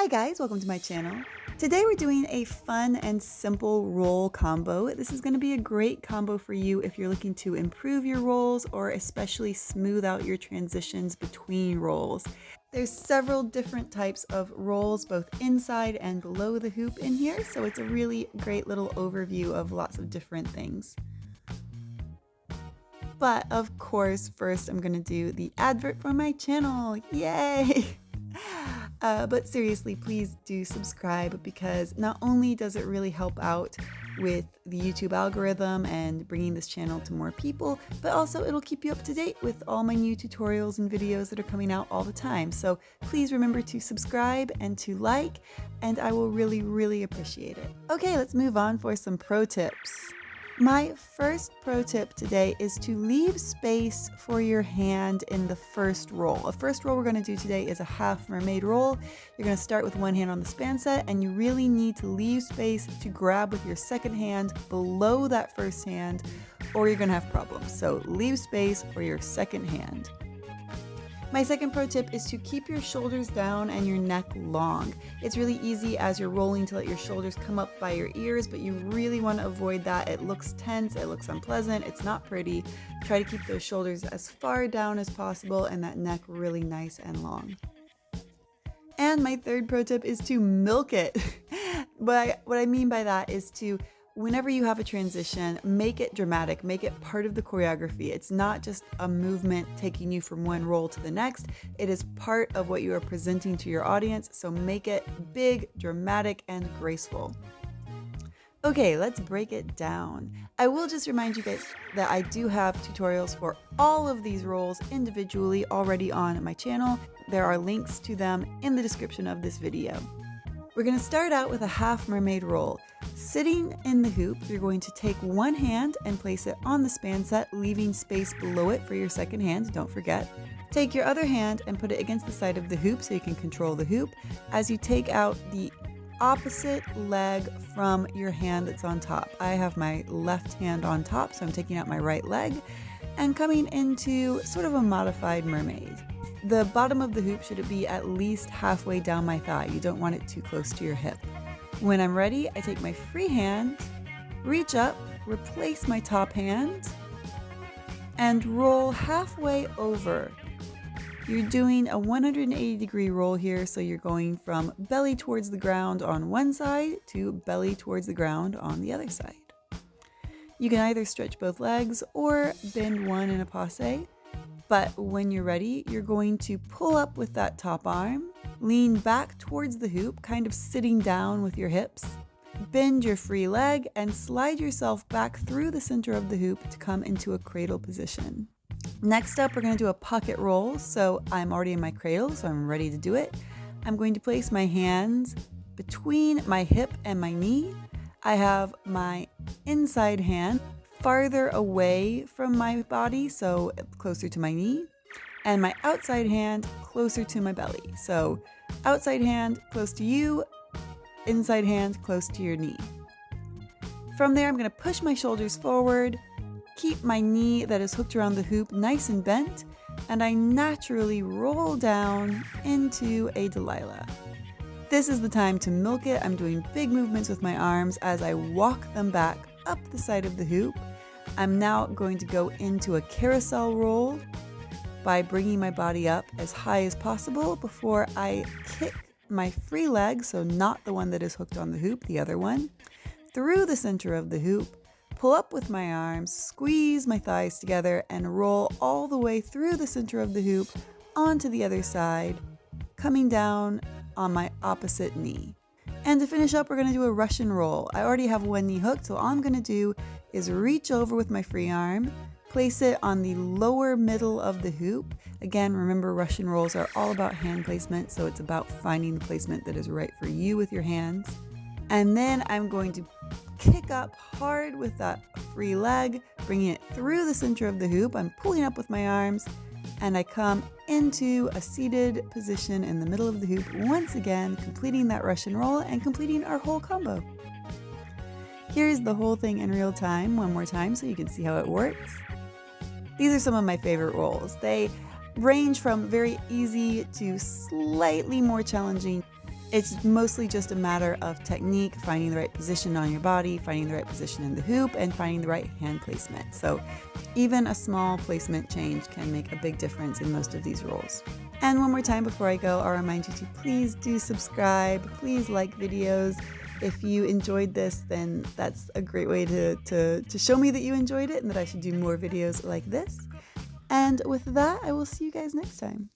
guys, welcome to my channel. Today we're doing a fun and simple roll combo. This is going to be a great combo for you if you're looking to improve your rolls or especially smooth out your transitions between rolls. There's several different types of rolls both inside and below the hoop in here, so it's a really great little overview of lots of different things. But of course, first I'm going to do the advert for my channel. Yay! But seriously, please do subscribe because not only does it really help out with the YouTube algorithm and bringing this channel to more people, but also it'll keep you up to date with all my new tutorials and videos that are coming out all the time. So please remember to subscribe and to like, and I will really appreciate it. Okay, let's move on for some pro tips. My first pro tip today is to leave space for your hand in the first roll. The first roll we're going to do today is a half mermaid roll. You're going to start with one hand on the span set, and you really need to leave space to grab with your second hand below that first hand, or you're going to have problems. So leave space for your second hand. My second pro tip is to keep your shoulders down and your neck long. It's really easy as you're rolling to let your shoulders come up by your ears, but you really want to avoid that. It looks tense, it looks unpleasant, it's not pretty. Try to keep those shoulders as far down as possible and that neck really nice and long. And my third pro tip is to milk it. But what I mean by that is to, whenever you have a transition, make it dramatic, make it part of the choreography. It's not just a movement taking you from one roll to the next. It is part of what you are presenting to your audience, so make it big, dramatic, and graceful. Okay, let's break it down. I will just remind you guys that I do have tutorials for all of these rolls individually already on my channel. There are links to them in the description of this video. We're going to start out with a half mermaid roll. Sitting in the hoop, you're going to take one hand and place it on the span set, leaving space below it for your second hand, don't forget. Take your other hand and put it against the side of the hoop so you can control the hoop as you take out the opposite leg from your hand that's on top. I have my left hand on top, so I'm taking out my right leg and coming into sort of a modified mermaid. The bottom of the hoop should be at least halfway down my thigh. You don't want it too close to your hip. When I'm ready, I take my free hand, reach up, replace my top hand, and roll halfway over. You're doing a 180-degree roll here, so you're going from belly towards the ground on one side to belly towards the ground on the other side. You can either stretch both legs or bend one in a passe. But when you're ready, you're going to pull up with that top arm, lean back towards the hoop, kind of sitting down with your hips, bend your free leg, and slide yourself back through the center of the hoop to come into a cradle position. Next up, we're going to do a pocket roll. So I'm already in my cradle, so I'm ready to do it. I'm going to place my hands between my hip and my knee. I have my inside hand farther away from my body, so closer to my knee, and my outside hand closer to my belly. So outside hand close to you, inside hand close to your knee. From there, I'm going to push my shoulders forward, keep my knee that is hooked around the hoop nice and bent, and I naturally roll down into a Delilah. This is the time to milk it. I'm doing big movements with my arms as I walk them back up the side of the hoop. I'm now going to go into a carousel roll by bringing my body up as high as possible before I kick my free leg, so not the one that is hooked on the hoop, the other one, through the center of the hoop, pull up with my arms, squeeze my thighs together, and roll all the way through the center of the hoop onto the other side, coming down on my opposite knee. And to finish up, we're going to do a Russian roll. I already have one knee hooked, so all I'm going to do is reach over with my free arm, place it on the lower middle of the hoop. Again, remember, Russian rolls are all about hand placement, so it's about finding the placement that is right for you with your hands. And then I'm going to kick up hard with that free leg, bringing it through the center of the hoop. I'm pulling up with my arms, and I come into a seated position in the middle of the hoop, once again completing that Russian roll and completing our whole combo. Here's the whole thing in real time one more time so you can see how it works. These are some of my favorite rolls. They range from very easy to slightly more challenging. It's mostly just a matter of technique, finding the right position on your body, finding the right position in the hoop, and finding the right hand placement. So even a small placement change can make a big difference in most of these rolls. And one more time before I go, I'll remind you to please do subscribe, please like videos. If you enjoyed this, then that's a great way to show me that you enjoyed it and that I should do more videos like this. And with that, I will see you guys next time.